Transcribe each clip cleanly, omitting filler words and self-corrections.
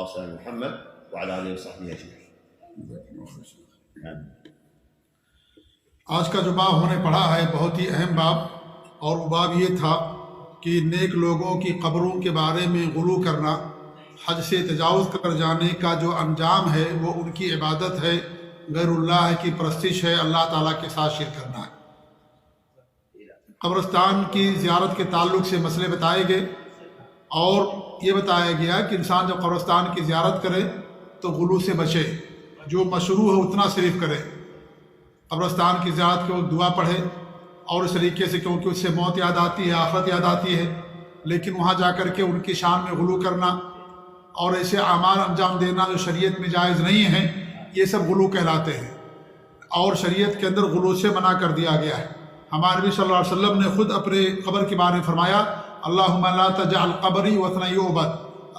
اللهم صل على محمد وعلى آله وصحبه أجمعين. آج کا جو باب ہم نے پڑھا ہے بہت ہی اہم باب، اور وہ باب یہ تھا کہ نیک لوگوں کی قبروں کے بارے میں غلو کرنا، حد سے تجاوز کر جانے کا جو انجام ہے وہ ان کی عبادت ہے، غیر اللہ کی پرستش ہے، اللہ تعالیٰ کے ساتھ شرک کرنا ہے۔ قبرستان کی زیارت کے تعلق سے مسئلے بتائے گئے، اور یہ بتایا گیا کہ انسان جب قبرستان کی زیارت کرے تو غلو سے بچے، جو مشروع ہے اتنا صرف کرے۔ قبرستان کی زیارت کے وقت دعا پڑھے، اور اس طریقے سے، کیونکہ اس سے موت یاد آتی ہے، آخرت یاد آتی ہے، لیکن وہاں جا کر کے ان کی شان میں غلو کرنا اور ایسے اعمال انجام دینا جو شریعت میں جائز نہیں ہیں، یہ سب غلو کہلاتے ہیں، اور شریعت کے اندر غلو سے منع کر دیا گیا ہے۔ ہمارے نبی صلی اللہ علیہ وسلم نے خود اپنے قبر کے بارے میں فرمایا، اللہم لا تجعل قبری وثنا یعبد،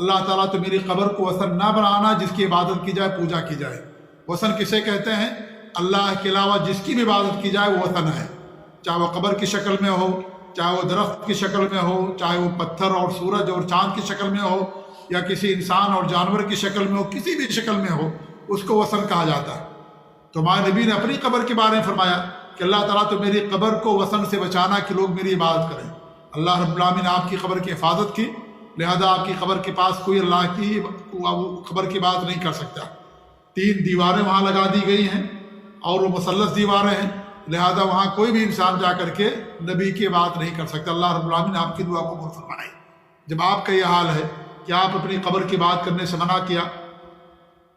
اللہ تعالیٰ تو میری قبر کو وثن نہ بنانا جس کی عبادت کی جائے، پوجا کی جائے۔ وثن کسے کہتے ہیں؟ اللہ کے علاوہ جس کی بھی عبادت کی جائے وہ وثن ہے، چاہے وہ قبر کی شکل میں ہو، چاہے وہ درخت کی شکل میں ہو، چاہے وہ پتھر اور سورج اور چاند کی شکل میں ہو، یا کسی انسان اور جانور کی شکل میں ہو، کسی بھی شکل میں ہو، اس کو وثن کہا جاتا ہے۔ تو ہمارے نبی نے اپنی قبر کے بارے میں فرمایا کہ اللہ تعالیٰ تو میری قبر کو وثن سے بچانا کہ لوگ میری عبادت کریں۔ اللہ رب العالمین نے آپ کی قبر کی حفاظت کی، لہذا آپ کی قبر کے پاس کوئی اللہ کی قبر کی بات نہیں کر سکتا۔ 3 دیواریں وہاں لگا دی گئی ہیں، اور وہ مثلث دیواریں ہیں، لہذا وہاں کوئی بھی انسان جا کر کے نبی کی بات نہیں کر سکتا۔ اللہ رب العالمین نے آپ کی دعا کو قبول فرمائے۔ جب آپ کا یہ حال ہے کہ آپ اپنی قبر کی بات کرنے سے منع کیا،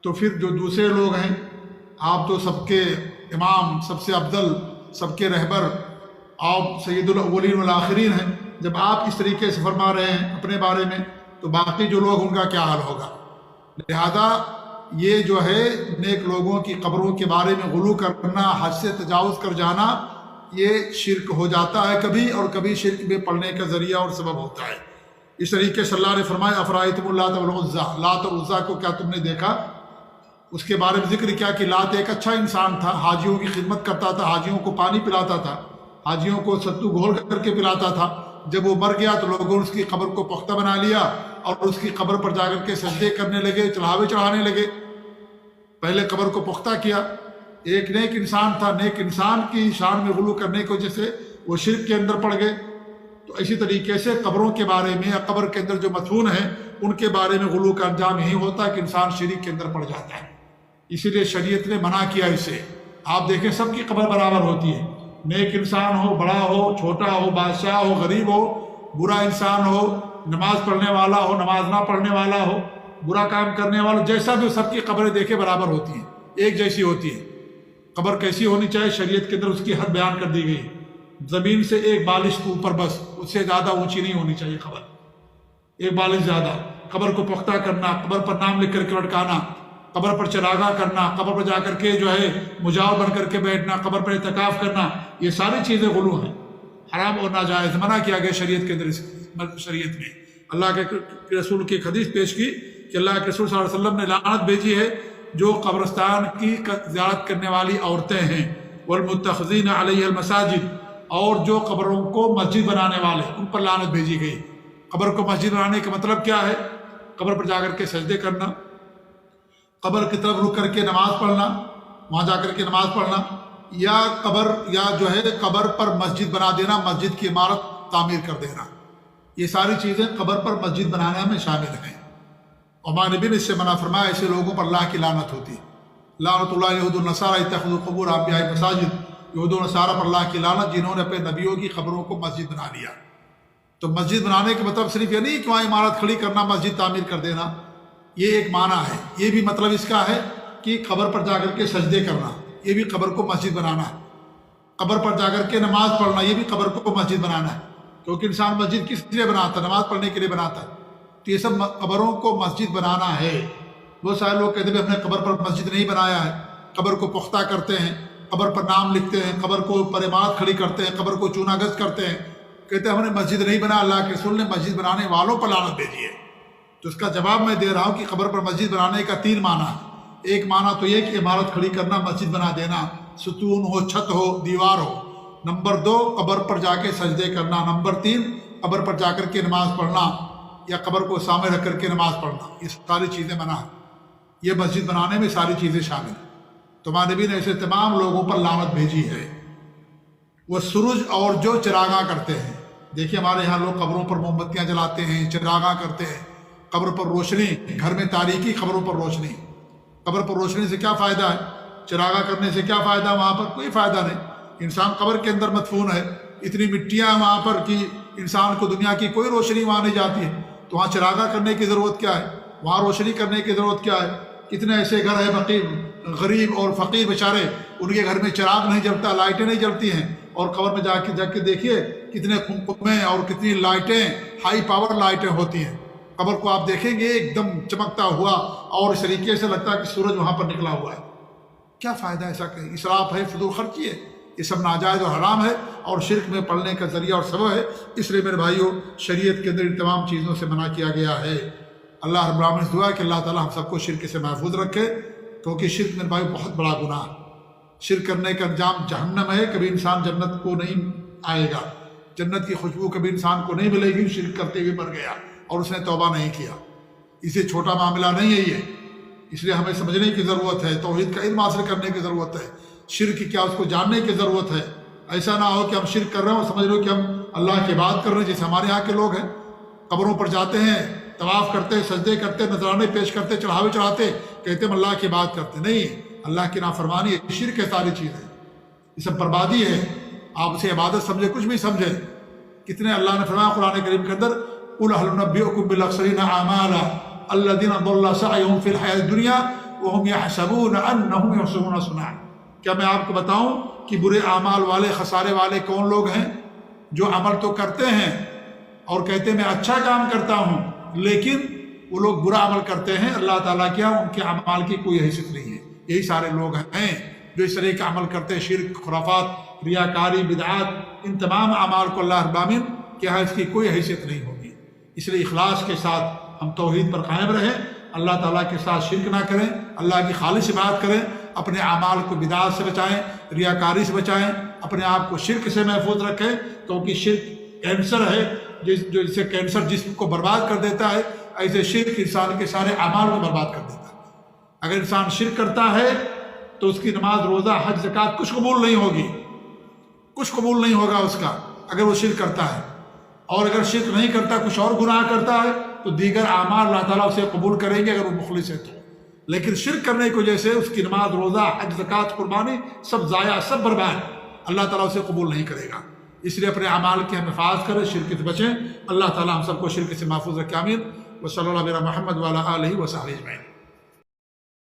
تو پھر جو دوسرے لوگ ہیں، آپ تو سب کے امام، سب سے افضل، سب کے رہبر، آپ سید الاولین والآخرین ہیں، جب آپ اس طریقے سے فرما رہے ہیں اپنے بارے میں، تو باقی جو لوگ ان کا کیا حال ہوگا؟ لہذا یہ جو ہے نیک لوگوں کی قبروں کے بارے میں غلو کرنا، حد سے تجاوز کر جانا، یہ شرک ہو جاتا ہے کبھی، اور کبھی شرک میں پڑنے کا ذریعہ اور سبب ہوتا ہے۔ اس طریقے سے اللہ نے فرمایا، افرائیتم اللات والعزیٰ، لات اور عزیٰ کو کیا تم نے دیکھا؟ اس کے بارے میں ذکر کیا کہ لات ایک اچھا انسان تھا، حاجیوں کی خدمت کرتا تھا، حاجیوں کو پانی پلاتا تھا، حاجیوں کو ستو گھول کر کے پلاتا تھا۔ جب وہ مر گیا تو لوگوں نے اس کی قبر کو پختہ بنا لیا، اور اس کی قبر پر جا کر کے سجدے کرنے لگے، چڑھاوے چڑھانے لگے۔ پہلے قبر کو پختہ کیا۔ ایک نیک انسان تھا، نیک انسان کی شان میں غلو کرنے کی وجہ سے وہ شرک کے اندر پڑ گئے۔ تو اسی طریقے سے قبروں کے بارے میں، یا قبر کے اندر جو مدفون ہیں ان کے بارے میں غلو کا انجام یہی ہوتا ہے کہ انسان شرک کے اندر پڑ جاتا ہے۔ اسی لیے شریعت نے منع کیا اسے۔ آپ دیکھیں سب کی قبر برابر ہوتی ہے، نیک انسان ہو، بڑا ہو، چھوٹا ہو، بادشاہ ہو، غریب ہو، برا انسان ہو، نماز پڑھنے والا ہو، نماز نہ پڑھنے والا ہو، برا کام کرنے والا، جیسا بھی، سب کی قبریں دیکھے برابر ہوتی ہیں، ایک جیسی ہوتی ہے۔ قبر کیسی ہونی چاہیے؟ شریعت کے اندر اس کی حد بیان کر دی گئی، زمین سے 1 بالش اوپر، بس اس سے زیادہ اونچی نہیں ہونی چاہیے قبر، 1 بالش زیادہ۔ قبر کو پختہ کرنا، قبر پر نام لکھ کر کے لٹکانا، قبر پر چراغاں کرنا، قبر پر جا کر کے جو ہے مجاور بن کر کے بیٹھنا، قبر پر اعتکاف کرنا، یہ ساری چیزیں غلو ہیں، حرام اور ناجائز، منع کیا گیا شریعت کے اندر۔ شریعت میں اللہ کے رسول کی ایک حدیث پیش کی کہ اللہ کے رسول صلی اللہ علیہ وسلم نے لعنت بھیجی ہے جو قبرستان کی زیارت کرنے والی عورتیں ہیں، والمتخذین علیہ المساجد، اور جو قبروں کو مسجد بنانے والے، ان پر لعنت بھیجی گئی۔ قبر کو مسجد بنانے کا مطلب کیا ہے؟ قبر پر جا کر کے سجدے کرنا، قبر کی طرف رک کر کے نماز پڑھنا، وہاں جا کر کے نماز پڑھنا، یا جو ہے قبر پر مسجد بنا دینا، مسجد کی عمارت تعمیر کر دینا، یہ ساری چیزیں قبر پر مسجد بنانے میں شامل ہیں۔ اور ہمارے نبی نے اس سے منع فرمایا، ایسے لوگوں پر اللہ کی لعنت ہوتی ہے۔ لعنت اللہ یہود النصارى اتخذوا قبور انبیاء مساجد، یہود و نصارہ پر اللہ کی لعنت جنہوں نے اپنے نبیوں کی قبروں کو مسجد بنا لیا۔ تو مسجد بنانے کا مطلب صرف یہ نہیں کہ وہاں عمارت کھڑی کرنا، مسجد تعمیر کر دینا، یہ ایک معنی ہے۔ یہ بھی مطلب اس کا ہے کہ قبر پر جا کر کے سجدے کرنا، یہ بھی قبر کو مسجد بنانا ہے۔ قبر پر جا کر کے نماز پڑھنا، یہ بھی قبر کو مسجد بنانا ہے، کیونکہ انسان مسجد کس لیے بناتا ہے؟ نماز پڑھنے کے لیے بناتا ہے۔ تو یہ سب قبروں کو مسجد بنانا ہے۔ بہت سارے لوگ کہتے ہیں ہم نے قبر پر مسجد نہیں بنایا ہے، قبر کو پختہ کرتے ہیں، قبر پر نام لکھتے ہیں، قبر کو پر عمارت کھڑی کرتے ہیں، قبر کو چونا گز کرتے ہیں، کہتے ہیں ہم نے مسجد نہیں بنا، اللہ کے رسول نے مسجد بنانے والوں پر لعنت بھیجی ہے۔ تو اس کا جواب میں دے رہا ہوں کہ قبر پر مسجد بنانے کا 3 معنی ہے۔ ایک معنی تو یہ کہ عمارت کھڑی کرنا، مسجد بنا دینا، ستون ہو، چھت ہو، دیوار ہو۔ نمبر 2 قبر پر جا کے سجدے کرنا۔ نمبر 3 قبر پر جا کر کے نماز پڑھنا۔ یا قبر کو سامنے رکھ کر کے نماز پڑھنا، یہ ساری چیزیں منع ہیں۔ یہ مسجد بنانے میں ساری چیزیں شامل ہیں۔ تو ہمارے نبی نے ایسے تمام لوگوں پر لعنت بھیجی ہے۔ وہ سورج اور جو چراغاں کرتے ہیں، دیکھیے ہمارے یہاں لوگ قبروں پر موم بتیاں جلاتے ہیں، چراغاں کرتے ہیں، قبر پر روشنی، گھر میں تاریکی، قبروں پر روشنی۔ قبر پر روشنی سے کیا فائدہ ہے؟ چراغاں کرنے سے کیا فائدہ؟ وہاں پر کوئی فائدہ نہیں۔ انسان قبر کے اندر مدفون ہے، اتنی مٹیاں وہاں پر کہ انسان کو دنیا کی کوئی روشنی وہاں نہیں جاتی ہے، تو وہاں چراغاں کرنے کی ضرورت کیا ہے؟ وہاں روشنی کرنے کی ضرورت کیا ہے؟ کتنے ایسے گھر ہیں فقیر، غریب اور فقیر بیچارے، ان کے گھر میں چراغ نہیں جلتا، لائٹیں نہیں جلتی ہیں، اور قبر میں جا کے دیکھیے کتنے قمقمے اور کتنی لائٹیں، ہائی پاور لائٹیں ہوتی ہیں۔ قبر کو آپ دیکھیں گے ایک دم چمکتا ہوا اور اس طریقے سے لگتا ہے کہ سورج وہاں پر نکلا ہوا ہے۔ کیا فائدہ ایسا کہ اسراف ہے، فضول خرچی ہے، یہ سب ناجائز اور حرام ہے اور شرک میں پڑنے کا ذریعہ اور سبب ہے۔ اس لیے میرے بھائیوں، شریعت کے اندر ان تمام چیزوں سے منع کیا گیا ہے۔ اللہ رب العالمین سے دعا ہے کہ اللہ تعالیٰ ہم سب کو شرک سے محفوظ رکھے، کیونکہ شرک میرے بھائی بہت بڑا گناہ ہے۔ شرک کرنے کا انجام جہنم ہے، کبھی انسان جنت کو نہیں آئے گا، جنت کی خوشبو کبھی انسان کو نہیں ملے گی۔ شرک کرتے ہوئے مر گیا اور اس نے توبہ نہیں کیا، اسے چھوٹا معاملہ نہیں ہے یہ، اس لیے ہمیں سمجھنے کی ضرورت ہے، توحید کا علم حاصل کرنے کی ضرورت ہے، شرک کیا اس کو جاننے کی ضرورت ہے۔ ایسا نہ ہو کہ ہم شرک کر رہے ہیں اور سمجھ لو کہ ہم اللہ کی بات کر رہے ہیں، جیسے ہمارے یہاں کے لوگ ہیں، قبروں پر جاتے ہیں، طواف کرتے، سجدے کرتے، نذرانے پیش کرتے، چڑھاوے چڑھاتے، کہتے ہیں ہم اللہ کی بات کرتے۔ نہیں، اللہ کی نافرمانی ہے، شرک ہے، ساری چیزیں یہ سب بربادی ہے۔ آپ اسے عبادت سمجھے، کچھ بھی سمجھے۔ کتنے اللہ نے فرمایا قرآن کریم کے اندر، قُلْ هَلْ نُنَبِّئُكُم بِالْأَخْسَرِينَ أَعْمَالًا الَّذِينَ ضَلَّ سَعْيُهُمْ فِي الْحَيَاةِ الدُّنْيَا وَهُمْ يَحْسَبُونَ أَنَّهُمْ يُحْسِنُونَ صُنْعًا۔ کیا میں آپ کو بتاؤں کہ برے اعمال والے، خسارے والے کون لوگ ہیں؟ جو عمل تو کرتے ہیں اور کہتے ہیں میں اچھا کام کرتا ہوں، لیکن وہ لوگ برا عمل کرتے ہیں، اللہ تعالیٰ کیا ان کے اعمال کی کوئی حیثیت نہیں ہے۔ یہی سارے لوگ ہیں جو اس طرح کا عمل کرتے ہیں، شرک، خرافات، ریاکاری، بدعات، ان تمام اعمال کو اللہ رب العالمین کیا ہے، اس کی کوئی حیثیت نہیں ہوگی۔ اس لیے اخلاص کے ساتھ ہم توحید پر قائم رہیں، اللہ تعالیٰ کے ساتھ شرک نہ کریں، اللہ کی خالص عبادت کریں، اپنے اعمال کو بدعات سے بچائیں، ریاکاری سے بچائیں، اپنے آپ کو شرک سے محفوظ رکھیں، کیونکہ شرک کینسر ہے، جو جسے کینسر جسم کو برباد کر دیتا ہے، ایسے شرک انسان کے سارے اعمال کو برباد کر دیتا ہے۔ اگر انسان شرک کرتا ہے تو اس کی نماز، روزہ، حج، زکوٰۃ کچھ قبول نہیں ہوگی، کچھ قبول نہیں ہوگا اس کا، اگر وہ شرک کرتا ہے۔ اور اگر شرک نہیں کرتا، کچھ اور گناہ کرتا ہے، تو دیگر اعمال اللہ تعالیٰ اسے قبول کریں گے اگر وہ مخلص ہے تو۔ لیکن شرک کرنے کی وجہ سے اس کی نماز، روزہ، حج، زکوٰۃ، قربانی سب ضائع، سب برباد، اللہ تعالیٰ اسے قبول نہیں کرے گا۔ اس لیے اپنے اعمال کی ہم حفاظت کریں، شرک سے بچیں۔ اللہ تعالیٰ ہم سب کو شرک سے محفوظ رکھے، آمین۔ وصلی اللہ علیہ محمد وعلی آلہ وصحبہ اجمعین۔